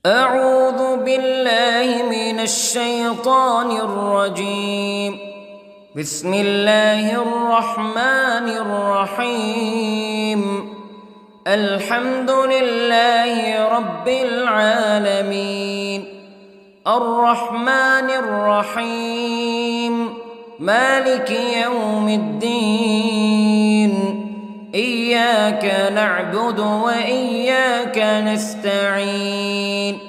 أعوذ بالله من الشيطان الرجيم. بسم الله الرحمن الرحيم. الحمد لله رب العالمين، الرحمن الرحيم، مالك يوم الدين. إياك نعبد وإياك نستعين.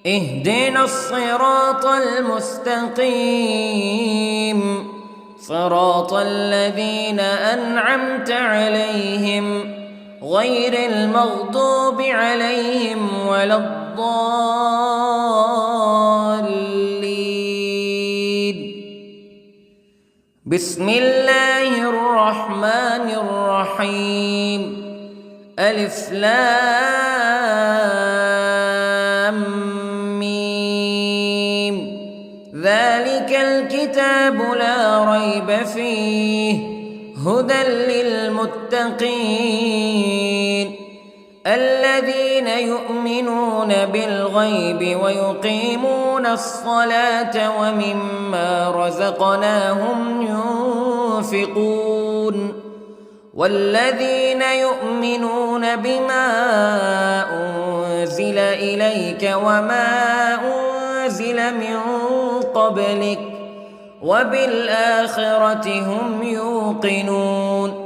اهدنا الصراط المستقيم، صراط الذين أنعمت عليهم غير المغضوب عليهم ولا الضالين. بسم الله الرحمن الرحيم. ألف لام ميم. ذلك الكتاب لا ريب فيه هدى للمتقين الذين يؤمنون بالغيب ويقيمون الصلاة ومما رزقناهم ينفقون والذين يؤمنون بما أنزل إليك وما أنزل من قبلك وبالآخرة هم يوقنون.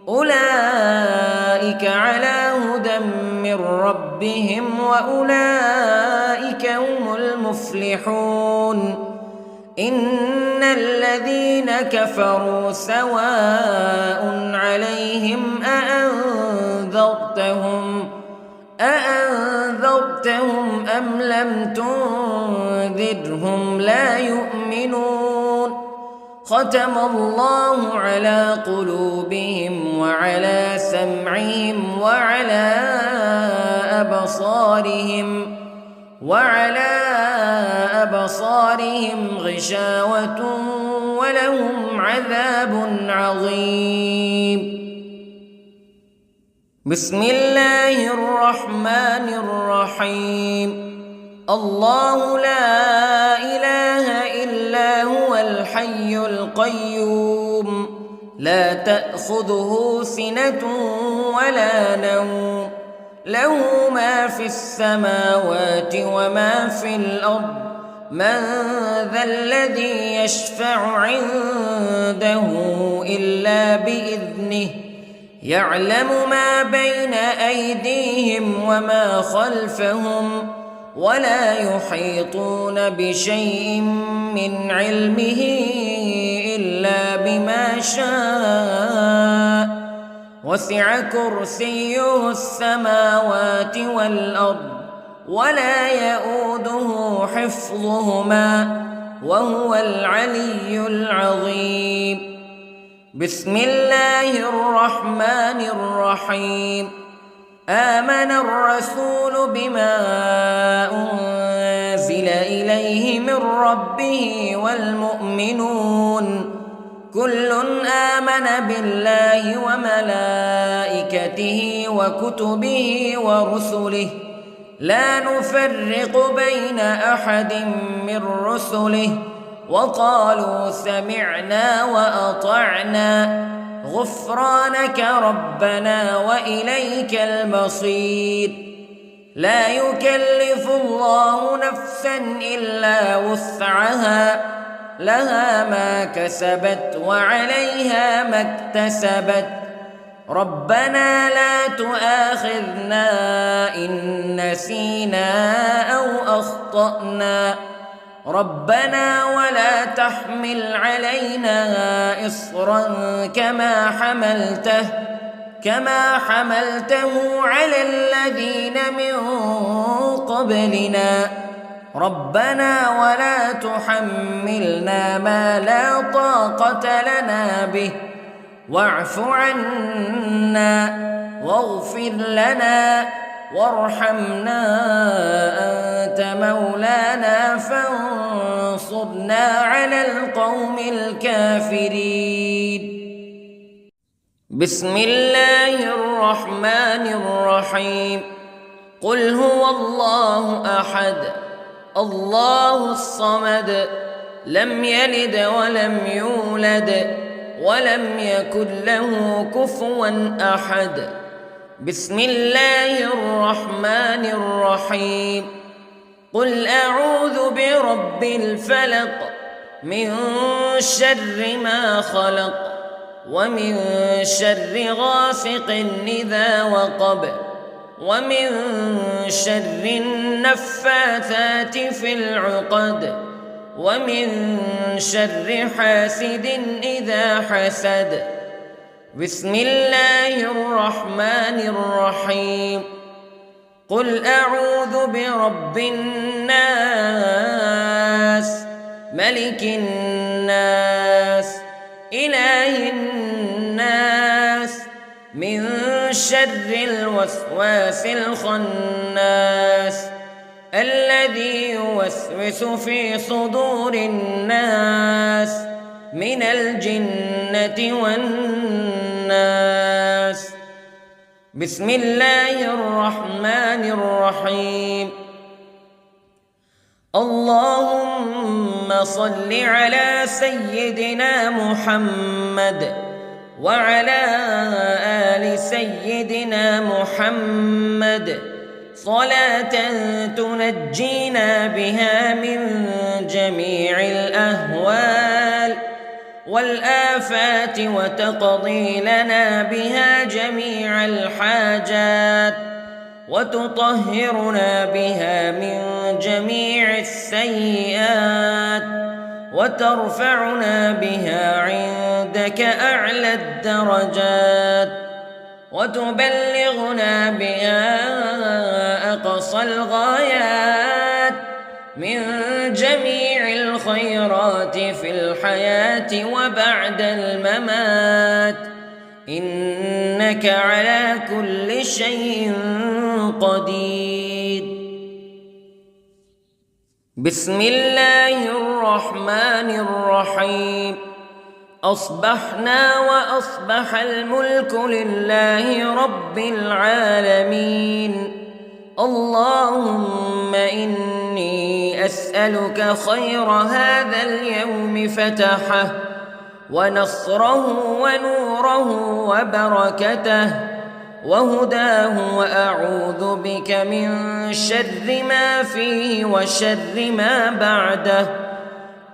أولئك على هدى من ربهم وأولئك هم المفلحون. إن الذين كفروا سواء عليهم أأنذرتهم أم لم تنذرهم لا يؤمنون. ختم الله على قلوبهم وعلى سمعهم وعلى أبصارهم غشاوة ولهم عذاب عظيم. بسم الله الرحمن الرحيم. الله لا إله إلا هو الحي القيوم لا تأخذه سنة ولا نوم له ما في السماوات وما في الأرض. من ذا الذي يشفع عنده إلا بإذنه يعلم ما بين أيديهم وما خلفهم ولا يحيطون بشيء من علمه إلا بما شاء. وسع كرسيه السماوات والأرض ولا يؤوده حفظهما وهو العلي العظيم. بسم الله الرحمن الرحيم. آمن الرسول بما أنزل إليه من ربه والمؤمنون كل آمن بالله وملائكته وكتبه ورسله لا نفرق بين أحد من رسله وقالوا سمعنا وأطعنا غفرانك ربنا وإليك المصير. لا يكلف الله نفسا إلا وسعها لها ما كسبت وعليها ما اكتسبت. ربنا لا تؤاخذنا إن نسينا أو أخطأنا ربنا ولا تحمل علينا إصرا كما حملته على الذين من قبلنا ربنا ولا تحملنا ما لا طاقة لنا به واعف عنا واغفر لنا وارحمنا أنت مولانا فانصرنا على القوم الكافرين. بسم الله الرحمن الرحيم. قل هو الله أحد الله الصمد لم يلد ولم يولد ولم يكن له كفوا أحد. بسم الله الرحمن الرحيم. قل أعوذ برب الفلق من شر ما خلق ومن شر غاسق إذا وقب ومن شر النفاثات في العقد ومن شر حاسد إذا حسد. بسم الله الرحمن الرحيم. قل أعوذ برب الناس ملك الناس إله الناس من شر الوسواس الخناس الذي يوسوس في صدور الناس من الجنة والناس. بسم الله الرحمن الرحيم. اللهم صل على سيدنا محمد وعلى آل سيدنا محمد صلاة تنجينا بها من جميع الأهوال والآفات وتقضي لنا بها جميع الحاجات وتطهرنا بها من جميع السيئات وترفعنا بها عندك أعلى الدرجات وتبلغنا بها أقصى الغايات من جميع الخيرات في الحياة وبعد الممات إنك على كل شيء قدير. بسم الله الرحمن الرحيم. أصبحنا وأصبح الملك لله رب العالمين. اللهم إني أسألك خير هذا اليوم فتحه ونصره ونوره وبركته وهداه وأعوذ بك من شر ما فيه وشر ما بعده.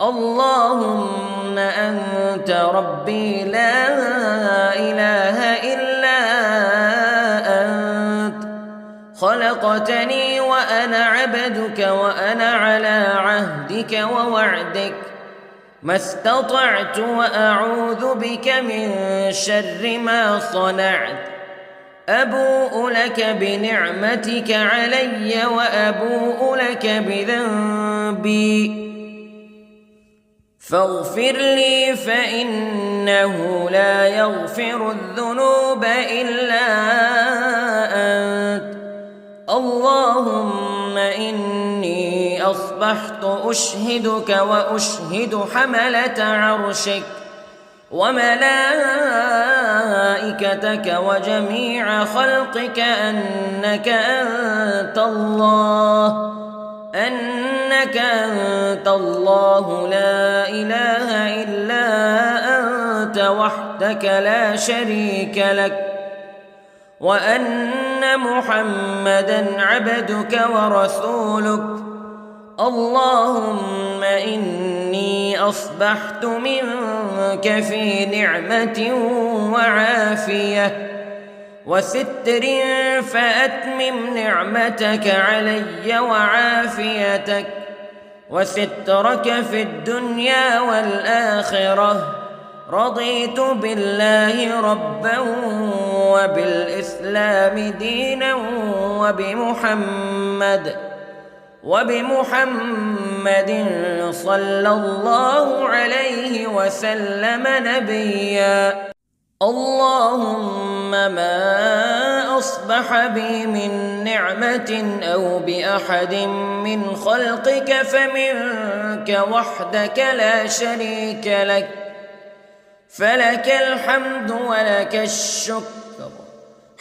اللهم أنت ربي لا إله إلا أنت خلقتني وأنا عبدك وأنا على عهدك ووعدك ما استطعت وأعوذ بك من شر ما صنعت. أبوء لك بنعمتك علي وأبوء لك بذنبي فاغفر لي فإنه لا يغفر الذنوب إلا أنت. اللهم إني أصبحت أشهدك وأشهد حملة عرشك وملائكتك وجميع خلقك أنك أنت الله لا إله إلا أنت وحدك لا شريك لك وأن محمدًا عبدك ورسولك. اللهم إني أصبحت منك في نعمة وعافية وستر فأتمم نعمتك علي وعافيتك وسترك في الدنيا والآخرة. رضيت بالله ربا وبالإسلام دينا وبمحمد صلى الله عليه وسلم نبيا. اللهم ما أصبح بي من نعمة أو بأحد من خلقك فمنك وحدك لا شريك لك فلك الحمد ولك الشكر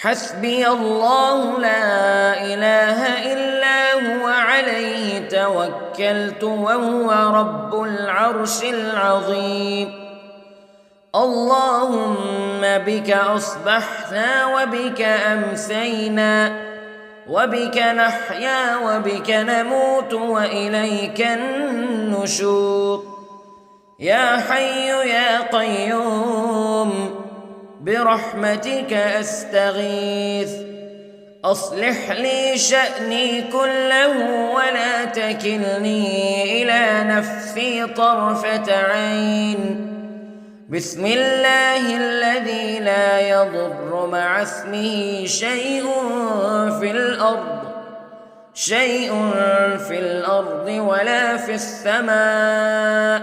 حسبي الله لا إله إلا هو عليه توكلت وهو رب العرش العظيم. اللهم بك أصبحنا وبك أمسينا وبك نحيا وبك نموت وإليك النشور. يا حي يا قيوم برحمتك أستغيث، أصلح لي شأني كله ولا تكلني إلى نفسي طرفة عين. بسم الله الذي لا يضر مع اسمه شيء في الأرض ولا في السماء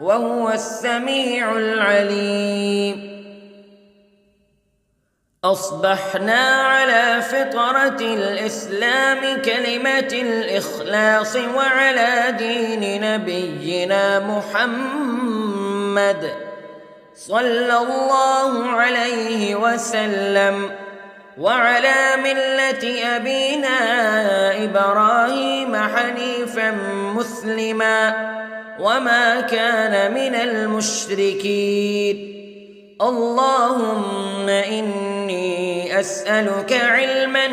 وهو السميع العليم. أصبحنا على فطرة الإسلام كلمة الإخلاص وعلى دين نبينا محمد صلى الله عليه وسلم وعلى ملة أبينا إبراهيم حنيفا مسلما وما كان من المشركين. اللهم إني أسألك علما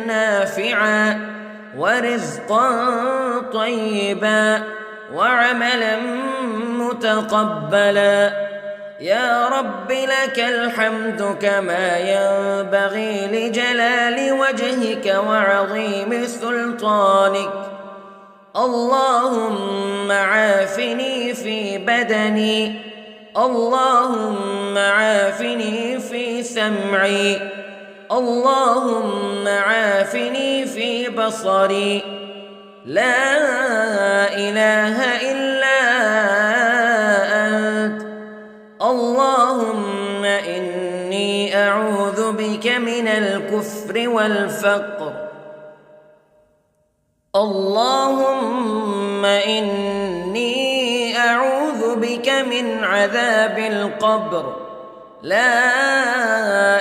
نافعا ورزقا طيبا وعملا متقبلا. يا رب لك الحمد كما ينبغي لجلال وجهك وعظيم سلطانك. اللهم عافني في بدني، اللهم عافني في سمعي، اللهم عافني في بصري. لا إله إلا أنت. اللهم إني أعوذ بك من الكفر والفقر. اللهم إني أعوذ بك من عذاب القبر. لا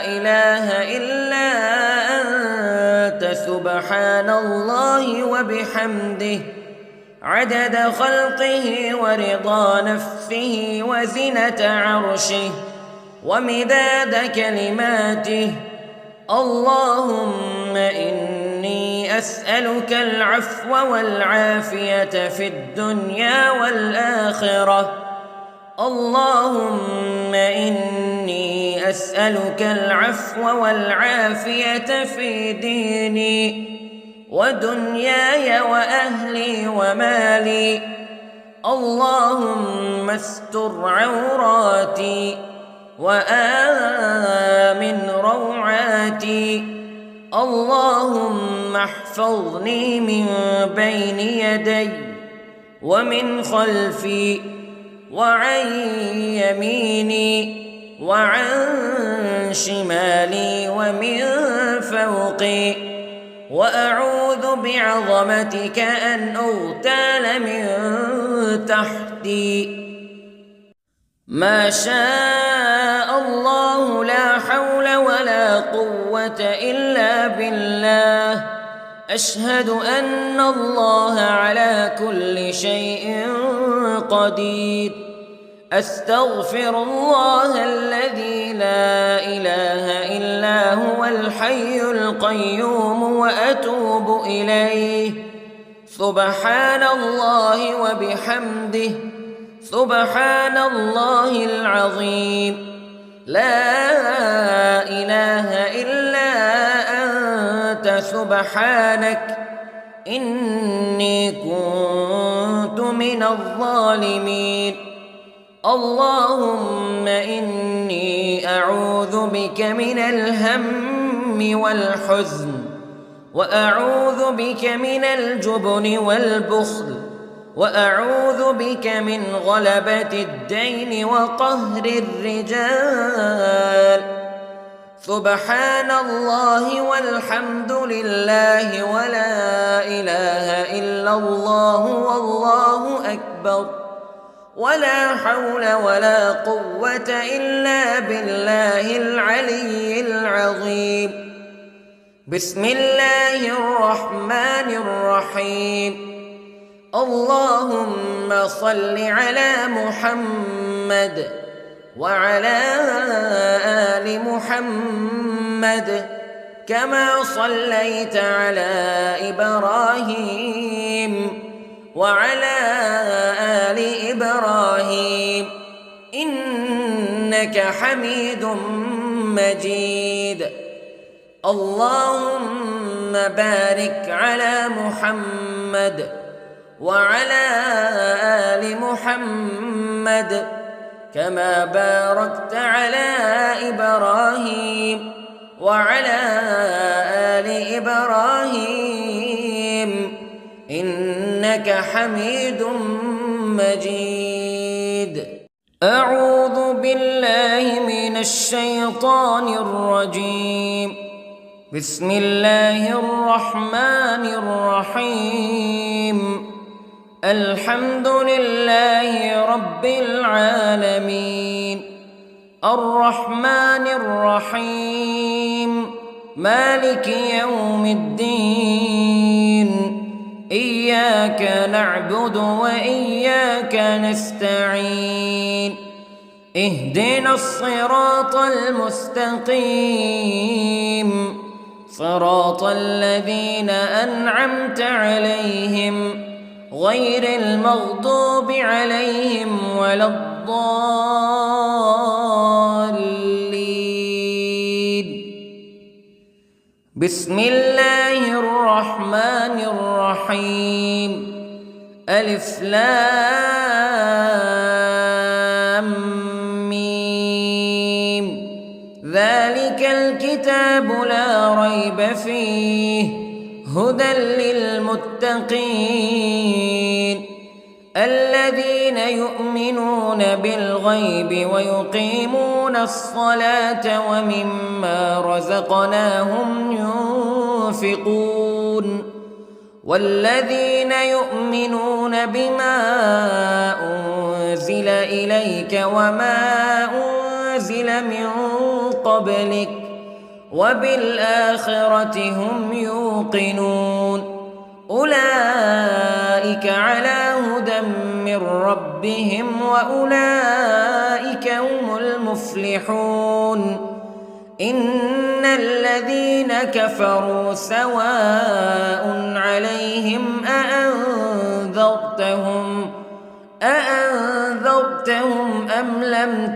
إله إلا أنت سبحان الله وبحمده عدد خلقه ورضا نفسه وزنة عرشه ومداد كلماته. اللهم إني أسألك العفو والعافية في الدنيا والآخرة. اللهم إني أسألك العفو والعافية في ديني ودنياي وأهلي ومالي. اللهم استر عوراتي وآمن روعاتي. اللهم احفظني من بين يدي ومن خلفي وعن يميني وعن شمالي ومن فوقي، وأعوذ بعظمتك أن أغتال من تحتي. ما شاء الله لا حول ولا قوة إلا بالله. أشهد أن الله على كل شيء قدير. أستغفر الله الذي لا إله إلا هو الحي القيوم وأتوب إليه. سبحان الله وبحمده سبحان الله العظيم. لا إله إلا أنت سبحانك إني كنت من الظالمين. اللهم إني أعوذ بك من الهم والحزن، وأعوذ بك من الجبن والبخل، وأعوذ بك من غلبة الدين وقهر الرجال. سبحان الله والحمد لله ولا إله إلا الله والله أكبر. ولا حول ولا قوة إلا بالله العلي العظيم. بسم الله الرحمن الرحيم. اللهم صل على محمد وعلى آل محمد كما صليت على إبراهيم وعلى آل إبراهيم إنك حميد مجيد. اللهم بارك على محمد وعلى آل محمد كما باركت على إبراهيم وعلى آل إبراهيم إنك حميد مجيد. أعوذ بالله من الشيطان الرجيم. بسم الله الرحمن الرحيم. الحمد لله رب العالمين الرحمن الرحيم مالك يوم الدين إياك نعبد وإياك نستعين اهدنا الصراط المستقيم صراط الذين أنعمت عليهم غير المغضوب عليهم ولا الضالين. بسم الله الرحمن الرحيم. ألف لام ميم. ذلك الكتاب لا ريب فيه هدى للمتقين الذين يؤمنون بالغيب ويقيمون الصلاة ومما رزقناهم ينفقون والذين يؤمنون بما أنزل إليك وما أنزل من قبلك وبالآخرة هم يوقنون أولئك على هدى من ربهم وأولئك هم المفلحون. إن الذين كفروا سواء عليهم أأنذرتهم أم لم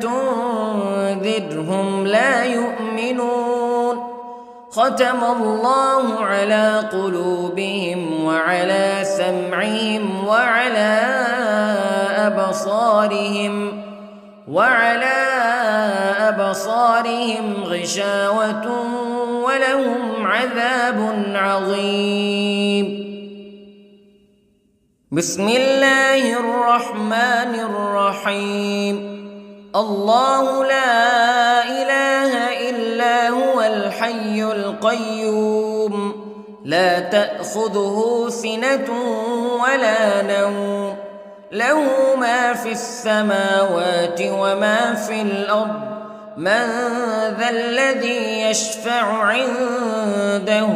تنذرهم لا يؤمنون. ختم الله على قلوبهم وعلى سمعهم وعلى أبصارهم غشاوة ولهم عذاب عظيم. بسم الله الرحمن الرحيم. الله لا إله إلا هو الحي القيوم لا تأخذه سنة ولا نوم له ما في السماوات وما في الأرض من ذا الذي يشفع عنده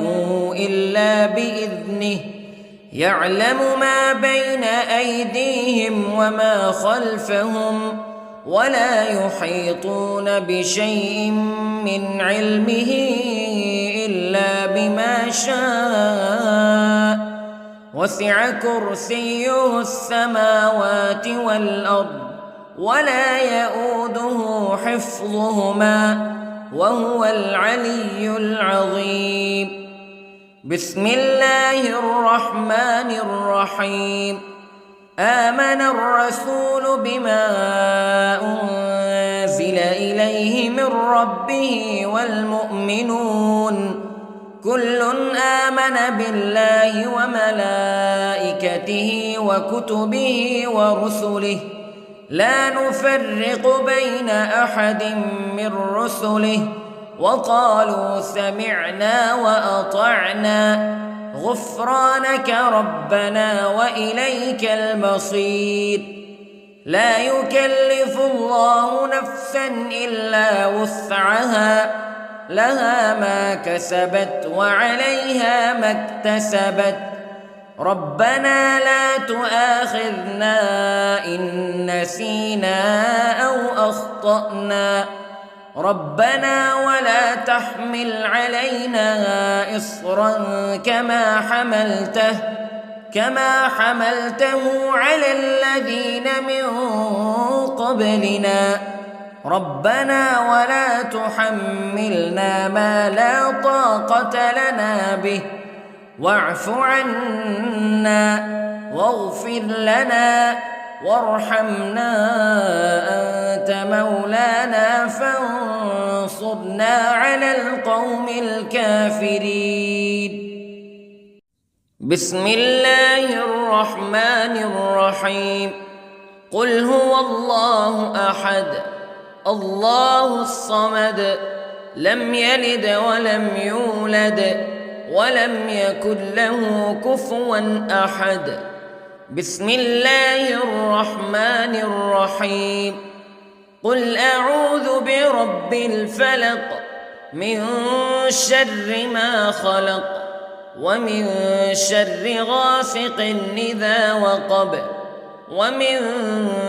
إلا بإذنه يعلم ما بين أيديهم وما خلفهم ولا يحيطون بشيء من علمه إلا بما شاء وسع كرسيه السماوات والأرض ولا يؤوده حفظهما وهو العلي العظيم. بسم الله الرحمن الرحيم. آمن الرسول بما أنزل إليه من ربه والمؤمنون كل آمن بالله وملائكته وكتبه ورسله لا نفرق بين أحد من رسله وقالوا سمعنا وأطعنا غفرانك ربنا وإليك المصير. لا يكلف الله نفسا إلا وسعها لها ما كسبت وعليها ما اكتسبت ربنا لا تؤاخذنا إن نسينا أو أخطأنا ربنا ولا تحمل علينا إصرا كما حملته على الذين من قبلنا ربنا ولا تحملنا ما لا طاقة لنا به واعف عنا واغفر لنا وارحمنا أنت مولانا فانصرنا على القوم الكافرين. بسم الله الرحمن الرحيم. قل هو الله أحد الله الصمد لم يلد ولم يولد ولم يكن له كفوا أحد. بسم الله الرحمن الرحيم. قل أعوذ برب الفلق من شر ما خلق ومن شر غاسق إذا وقب ومن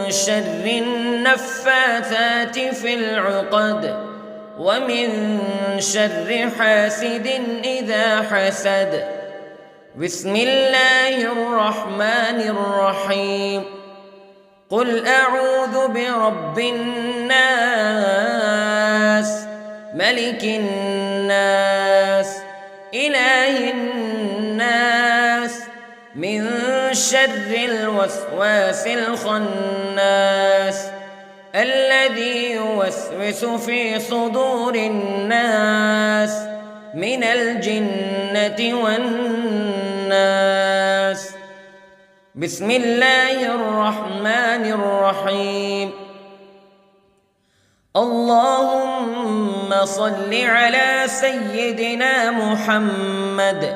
شر النفاثات في العقد ومن شر حاسد إذا حسد. بسم الله الرحمن الرحيم. قل أعوذ برب الناس ملك الناس إله الناس من شر الوسواس الخناس الذي يوسوس في صدور الناس من الجنة والناس. بسم الله الرحمن الرحيم. اللهم صل على سيدنا محمد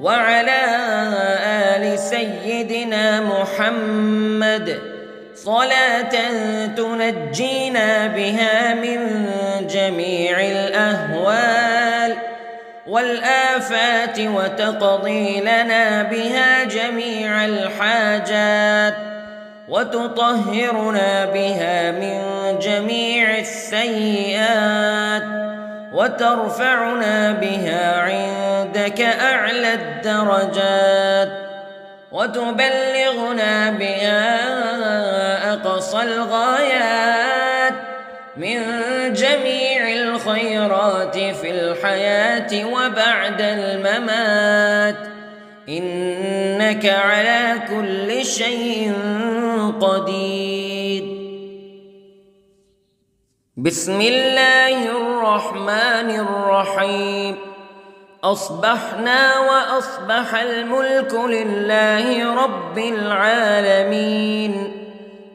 وعلى آل سيدنا محمد صلاة تنجينا بها من جميع الأهوال والآفات وتقضي لنا بها جميع الحاجات وتطهرنا بها من جميع السيئات وترفعنا بها عندك أعلى الدرجات وتبلغنا بها أقصى الغايات من جميع الخيرات في الحياة وبعد الممات إنك على كل شيء قدير. بسم الله الرحمن الرحيم. أصبحنا وأصبح الملك لله رب العالمين.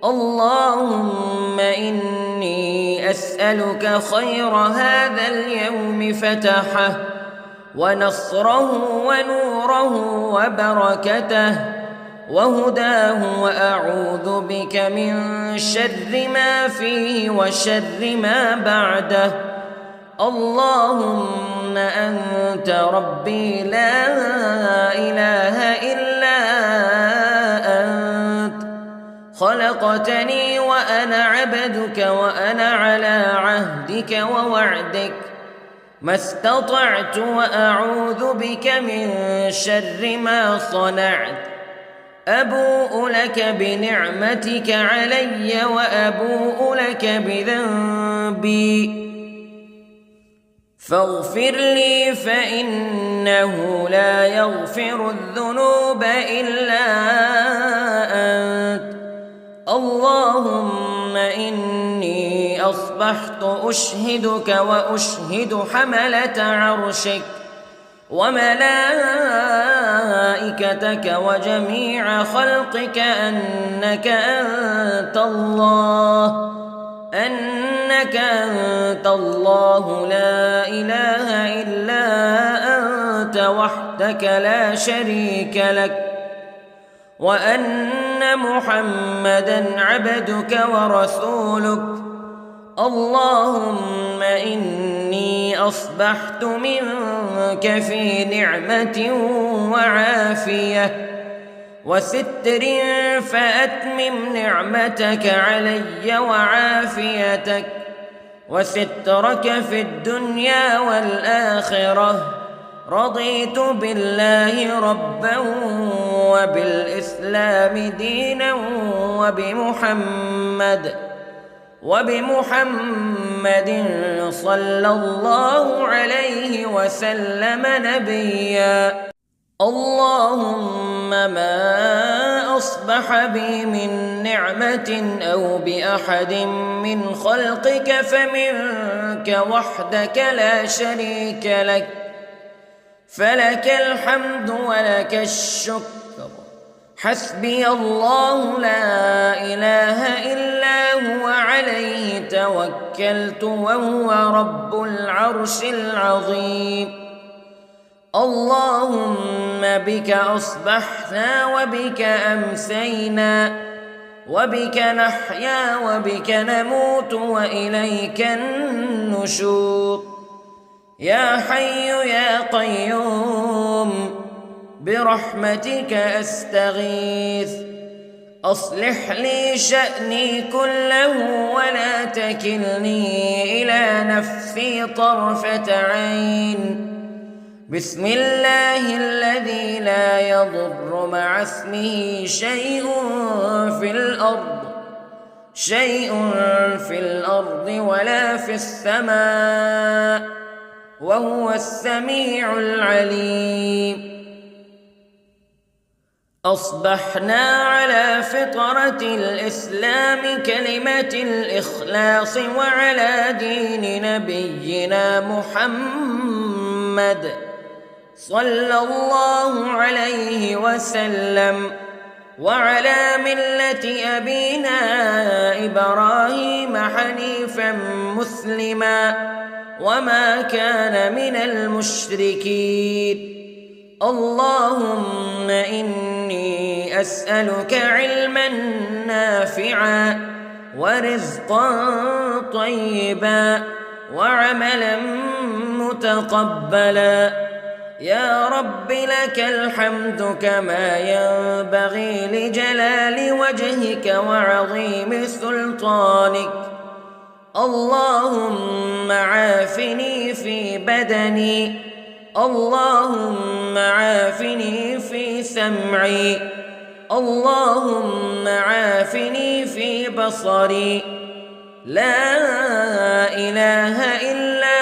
اللهم إني أسألك خير هذا اليوم فتحه ونصره ونوره وبركته وهداه وأعوذ بك من شر ما فيه وشر ما بعده. اللهم أنت ربي لا إله إلا أنت خلقتني وأنا عبدك وأنا على عهدك ووعدك ما استطعت وأعوذ بك من شر ما صنعت. أبوء لك بنعمتك علي وأبوء لك بذنبي فاغفر لي فإنه لا يغفر الذنوب إلا أنت. اللهم إني أصبحت أشهدك وأشهد حملة عرشك وملائكتك وجميع خلقك أنك أنت الله لا إله إلا أنت وحدك لا شريك لك وأن أن محمدًا عبدك ورسولك. اللهم إني أصبحت منك في نعمة وعافية وستر، فأتمم نعمتك علي وعافيتك وسترك في الدنيا والآخرة. رضيت بالله ربا وبالإسلام دينا وبمحمد صلى الله عليه وسلم نبيا. اللهم ما أصبح بي من نعمة أو بأحد من خلقك فمنك وحدك لا شريك لك، فلك الحمد ولك الشكر. حسبي الله لا إله إلا هو عليه توكلت وهو رب العرش العظيم. اللهم بك أصبحنا وبك أمسينا وبك نحيا وبك نموت وإليك النشور. يا حي يا قيوم برحمتك أستغيث، أصلح لي شأني كله ولا تكلني إلى نفسي طرفة عين. بسم الله الذي لا يضر مع اسمه شيء في الأرض ولا في السماء، وهو السميع العليم. أصبحنا على فطرة الإسلام كلمة الإخلاص وعلى دين نبينا محمد صلى الله عليه وسلم، وعلى ملة أبينا إبراهيم حنيفا مسلما وما كان من المشركين. اللهم إني أسألك علما نافعا ورزقا طيبا وعملا متقبلا. يا رب لك الحمد كما ينبغي لجلال وجهك وعظيم سلطانك. اللهم عافني في بدني، اللهم عافني في سمعي، اللهم عافني في بصري. لا إله إلا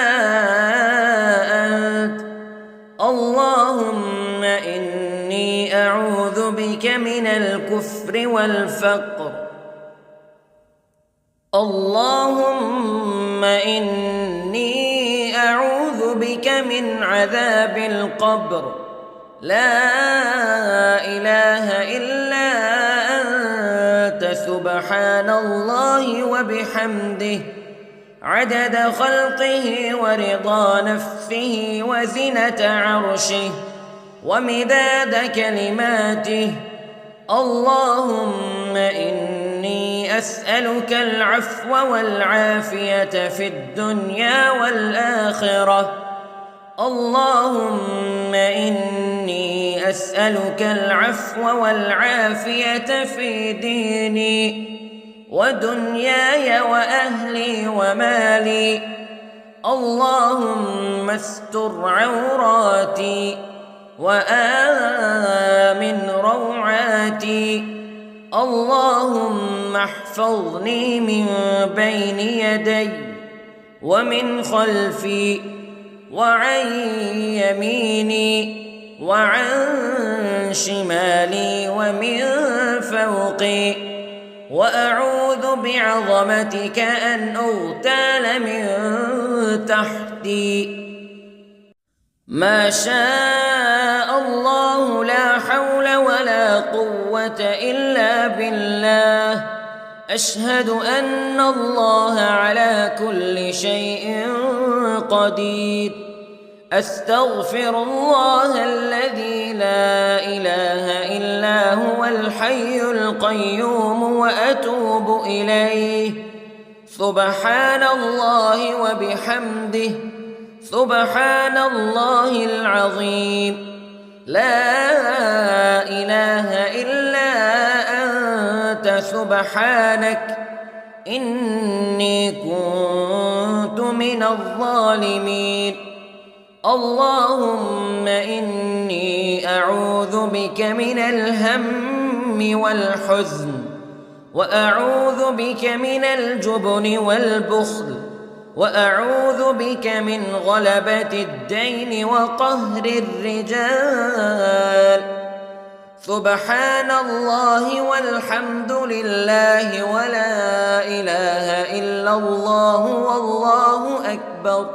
أنت. اللهم إني أعوذ بك من الكفر والفقر. اللهم إني أعوذ بك من عذاب القبر. لا إله إلا أنت سبحان الله وبحمده عدد خلقه ورضا نفسه وزنة عرشه ومداد كلماته. اللهم إني أسألك العفو والعافية في الدنيا والآخرة. اللهم إني أسألك العفو والعافية في ديني ودنياي وأهلي ومالي. اللهم استر عوراتي وآمن روعاتي. اللهم احفظني من بين يدي ومن خلفي وعن يميني وعن شمالي ومن فوقي، وأعوذ بعظمتك أن أغتال من تحتي. ما شاء الله لا حول ولا قوة إلا بالله. أشهد أن الله على كل شيء قدير. أستغفر الله الذي لا إله إلا هو الحي القيوم وأتوب إليه. سبحان الله وبحمده، سبحان الله العظيم. لا إله إلا أنت سبحانك إني كنت من الظالمين. اللهم إني أعوذ بك من الهم والحزن، وأعوذ بك من الجبن والبخل، وأعوذ بك من غلبة الدين وقهر الرجال. سبحان الله والحمد لله ولا إله إلا الله والله أكبر،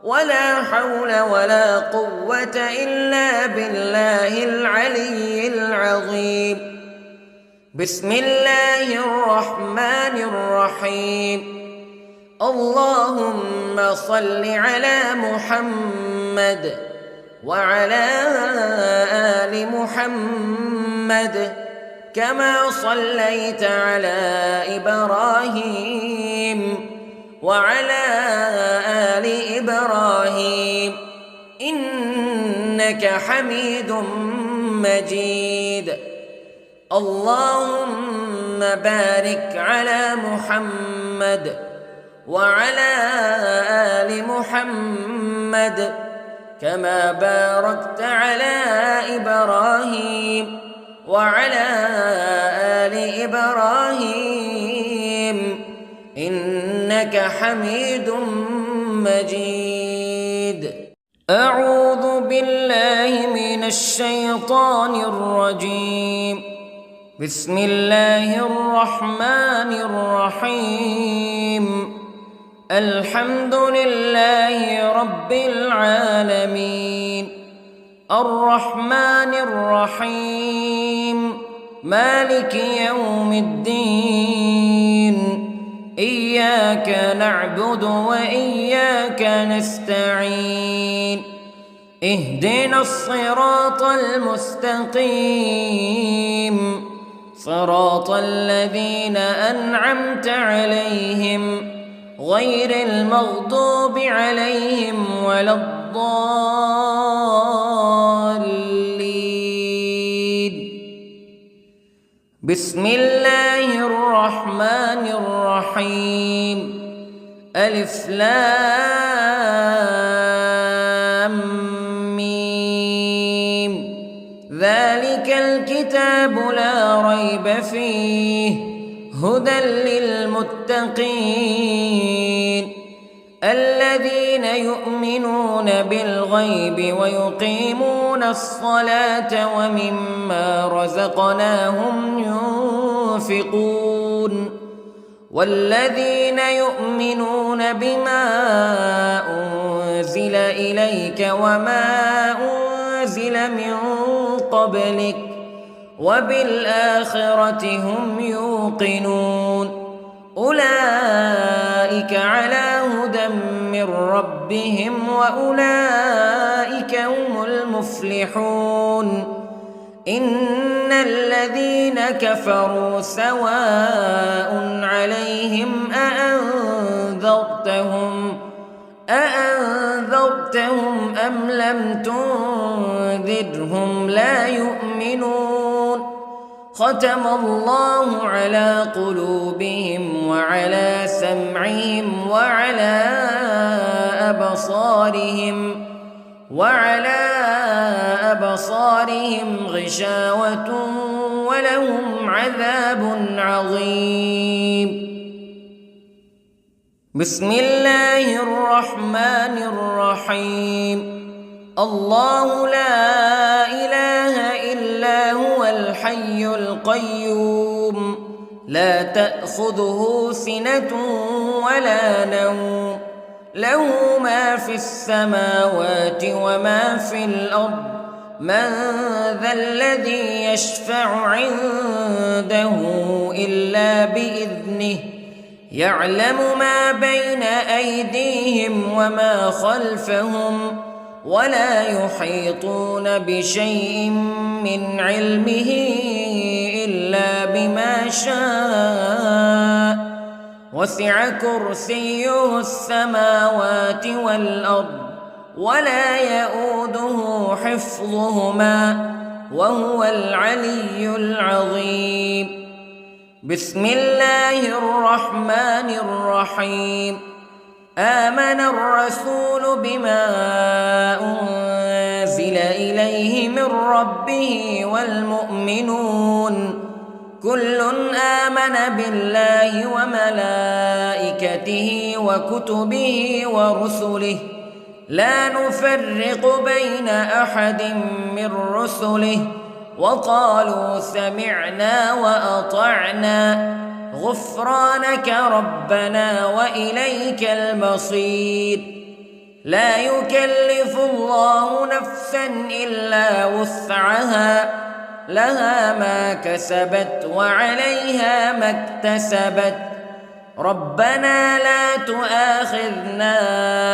ولا حول ولا قوة إلا بالله العلي العظيم. بسم الله الرحمن الرحيم. اللهم صل على محمد وعلى آل محمد كما صليت على إبراهيم وعلى آل إبراهيم إنك حميد مجيد. اللهم بارك على محمد وعلى آل محمد كما باركت على إبراهيم وعلى آل إبراهيم إنك حميد مجيد. أعوذ بالله من الشيطان الرجيم. بسم الله الرحمن الرحيم. الحمد لله رب العالمين، الرحمن الرحيم، مالك يوم الدين. إياك نعبد وإياك نستعين. اهدنا الصراط المستقيم، صراط الذين أنعمت عليهم غير المغضوب عليهم ولا الضالين. بسم الله الرحمن الرحيم. ألف لام ميم. ذلك الكتاب لا ريب فيه هدى للمتقين الذين يؤمنون بالغيب ويقيمون الصلاة ومما رزقناهم ينفقون والذين يؤمنون بما أنزل إليك وما أنزل من قبلك وبالآخرة هم يوقنون أولئك على هدى من ربهم وأولئك هم المفلحون. إن الذين كفروا سواء عليهم أأنذرتهم أم لم تنذرهم لا يؤمنون. ختم الله على قلوبهم وعلى سمعهم وعلى أبصارهم غشاوة ولهم عذاب عظيم. بسم الله الرحمن الرحيم. الله لا إله إلا هو الحي القيوم لا تأخذه سنة ولا نوم له ما في السماوات وما في الأرض من ذا الذي يشفع عنده إلا بإذنه يعلم ما بين أيديهم وما خلفهم ولا يحيطون بشيء من علمه إلا بما شاء وسع كرسيه السماوات والأرض ولا يئوده حفظهما وهو العلي العظيم. بسم الله الرحمن الرحيم. آمن الرسول بما أنزل إليه من ربه والمؤمنون كل آمن بالله وملائكته وكتبه ورسله لا نفرق بين أحد من رسله وقالوا سمعنا وأطعنا غفرانك ربنا وإليك المصير. لا يكلف الله نفسا إلا وسعها لها ما كسبت وعليها ما اكتسبت ربنا لا تؤاخذنا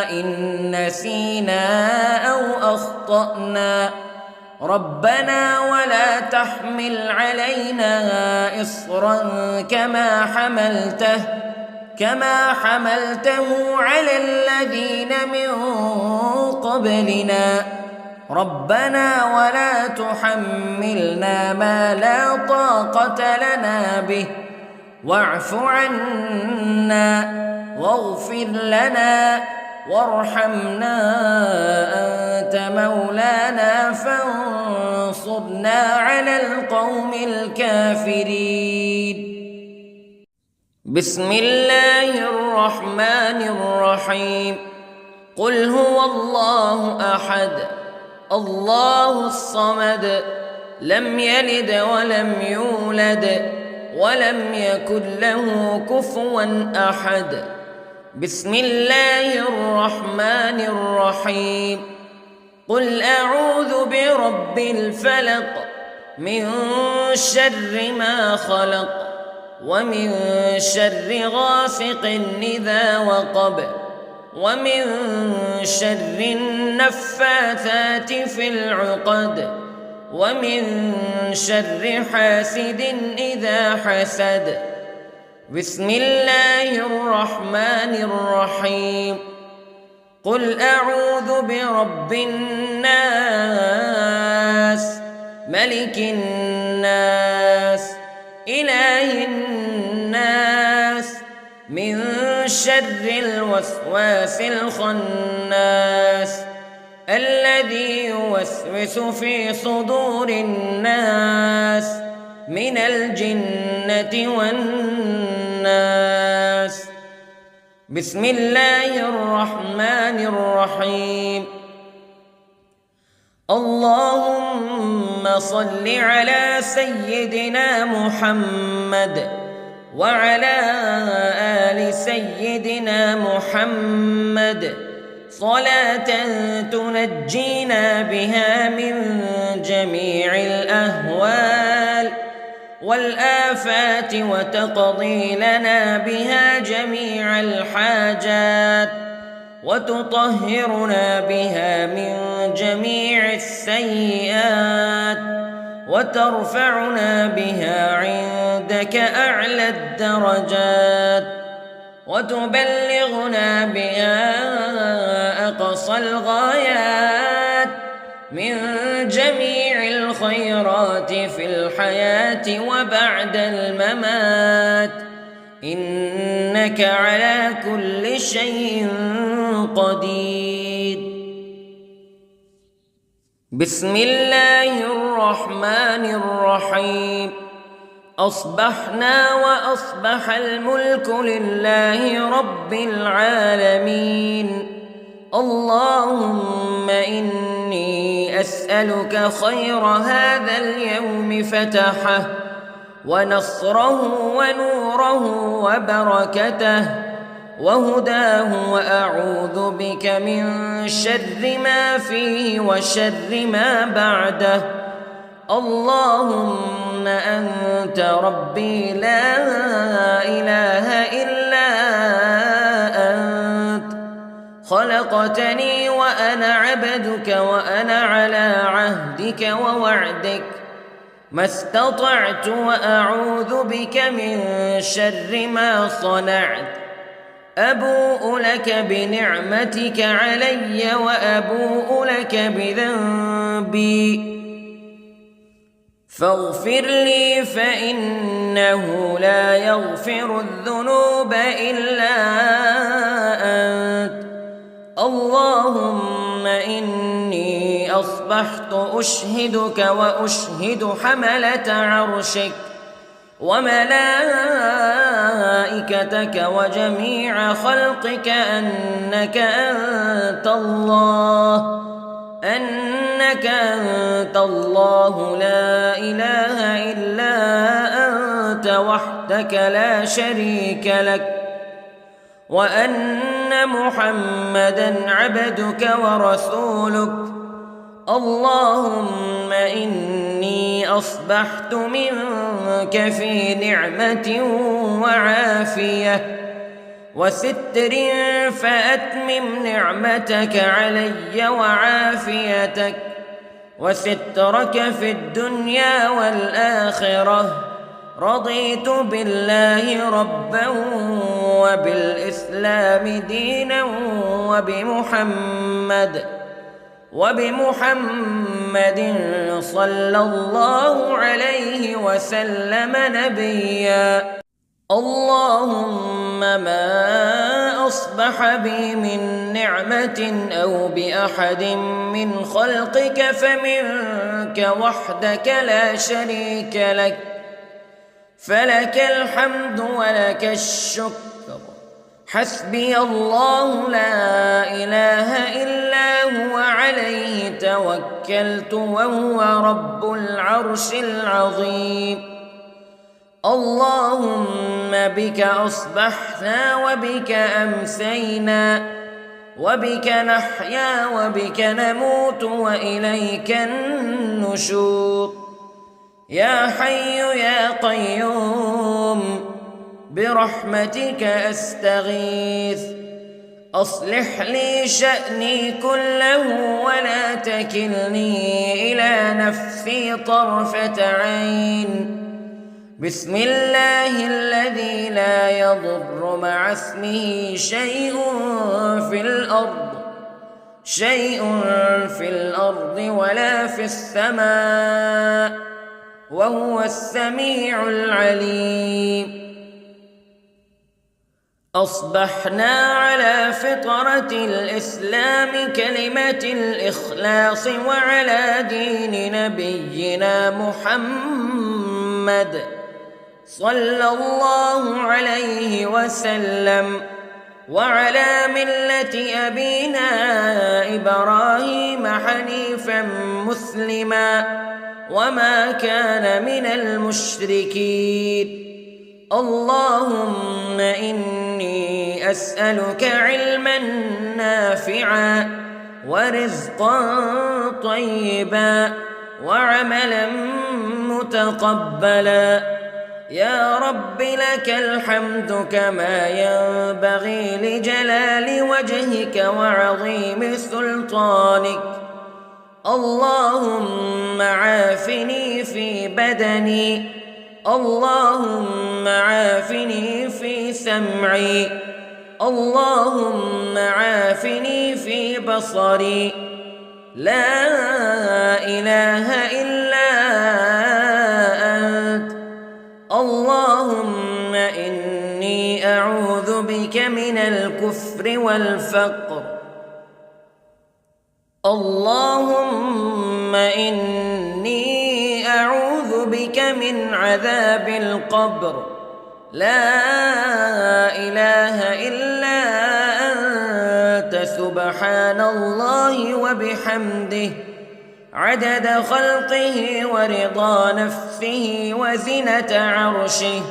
إن نسينا أو أخطأنا ربنا ولا تحمل علينا إصرا كما حملته على الذين من قبلنا ربنا ولا تحملنا ما لا طاقة لنا به واعف عنا واغفر لنا وارحمنا أنت مولانا فانصرنا على القوم الكافرين. بسم الله الرحمن الرحيم. قل هو الله أحد الله الصمد لم يلد ولم يولد ولم يكن له كفوا أحد. بسم الله الرحمن الرحيم. قل أعوذ برب الفلق من شر ما خلق ومن شر غاسق إذا وقب ومن شر النفاثات في العقد ومن شر حاسد إذا حسد. بسم الله الرحمن الرحيم. قل أعوذ برب الناس ملك الناس إله الناس من شر الوسواس الخناس الذي يوسوس في صدور الناس من الجنة والناس. بسم الله الرحمن الرحيم. اللهم صل على سيدنا محمد وعلى آل سيدنا محمد صلاة تنجينا بها من جميع الأهوال والآفات وتقضي لنا بها جميع الحاجات وتطهرنا بها من جميع السيئات وترفعنا بها عندك أعلى الدرجات وتبلغنا بها أقصى الغايات من جميع الخيرات في الحياة وبعد الممات إنك على كل شيء قدير. بسم الله الرحمن الرحيم. أصبحنا وأصبح الملك لله رب العالمين. اللهم إني أسألك خير هذا اليوم فتحه ونصره ونوره وبركته وهداه وأعوذ بك من شر ما فيه وشر ما بعده. اللهم أنت ربي لا إله إلا أنت خلقتني وأنا عبدك وأنا على عهدك ووعدك ما استطعت وأعوذ بك من شر ما صنعت أبوء لك بنعمتك علي وأبوء لك بذنبي فاغفر لي فإنه لا يغفر الذنوب إلا أنت اللهم إني أصبحت أشهدك وأشهد حملة عرشك وملائكتك وجميع خلقك أنك أنت الله لا إله إلا أنت وحدك لا شريك لك وأن محمدًا عبدك ورسولك اللهم إني أصبحت منك في نعمة وعافية وستر فأتمم نعمتك علي وعافيتك وسترك في الدنيا والآخرة رضيت بالله ربا وبالإسلام دينا وبمحمد صلى الله عليه وسلم نبيا اللهم ما أصبح بي من نعمة أو بأحد من خلقك فمنك وحدك لا شريك لك فلك الحمد ولك الشكر حسبي الله لا إله إلا هو عليه توكلت وهو رب العرش العظيم اللهم بك أصبحنا وبك أمسينا وبك نحيا وبك نموت وإليك النشور يا حي يا قيوم برحمتك أستغيث أصلح لي شأني كله ولا تكلني إلى نفسي طرفة عين بسم الله الذي لا يضر مع اسمه شيء في الأرض ولا في السماء وهو السميع العليم أصبحنا على فطرة الإسلام كلمة الإخلاص وعلى دين نبينا محمد صلى الله عليه وسلم وعلى ملة أبينا إبراهيم حنيفا مسلما وما كان من المشركين اللهم إني أسألك علما نافعا ورزقا طيبا وعملا متقبلا يا رب لك الحمد كما ينبغي لجلال وجهك وعظيم سلطانك اللهم عافني في بدني اللهم عافني في سمعي اللهم عافني في بصري لا إله إلا أنت اللهم إني أعوذ بك من الكفر والفقر اللهم إني أعوذ بك من عذاب القبر لا إله إلا أنت سبحان الله وبحمده عدد خلقه ورضا نفسه وزنة عرشه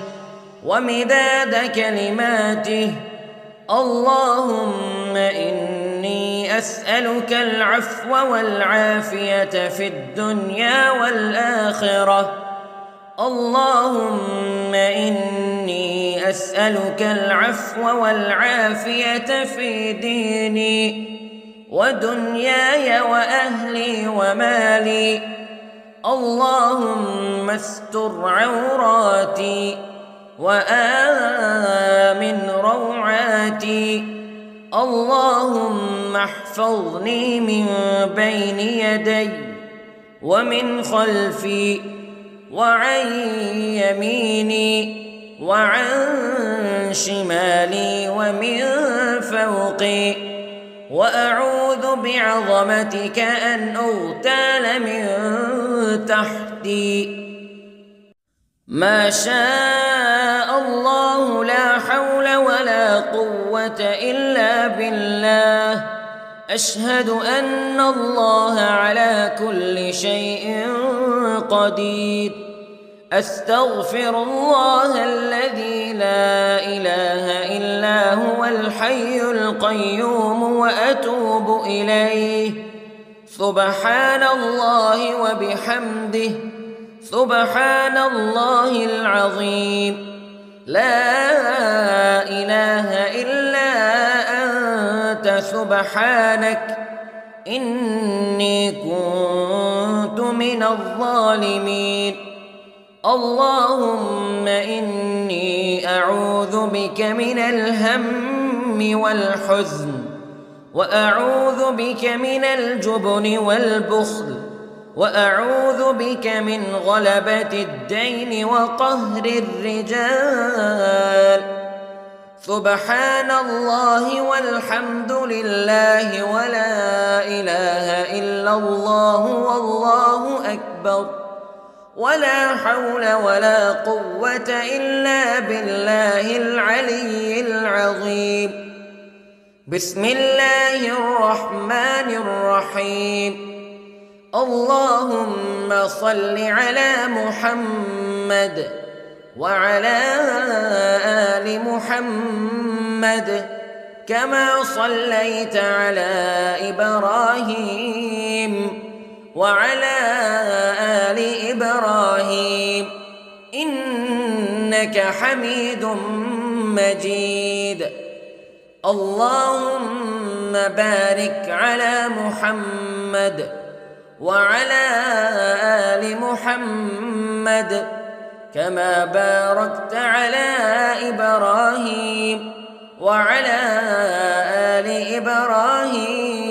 ومداد كلماته اللهم إني أسألك العفو والعافية في الدنيا والآخرة اللهم إني أسألك العفو والعافية في ديني ودنياي وأهلي ومالي. اللهم استر عوراتي وآمن روعاتي. اللهم احفظني من بين يدي ومن خلفي وعن يميني وعن شمالي ومن فوقي. وأعوذ بعظمتك أن أغتال من تحتي. ما شاء الله لا حول ولا قوة إلا بالله. أشهد أن الله على كل شيء قدير. أستغفر الله الذي لا إله إلا هو الحي القيوم وأتوب إليه. سبحان الله وبحمده سبحان الله العظيم. لا إله إلا أنت سبحانك إني كنت من الظالمين. اللهم إني أعوذ بك من الهم والحزن وأعوذ بك من الجبن والبخل وأعوذ بك من غلبة الدين وقهر الرجال. سبحان الله والحمد لله ولا إله إلا الله والله أكبر ولا حول ولا قوة إلا بالله العلي العظيم. بسم الله الرحمن الرحيم. اللهم صل على محمد وعلى آل محمد كما صليت على إبراهيم وعلى آل إبراهيم إنك حميد مجيد. اللهم بارك على محمد وعلى آل محمد كما باركت على إبراهيم وعلى آل إبراهيم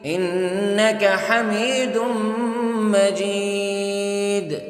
إنك حميد مجيد.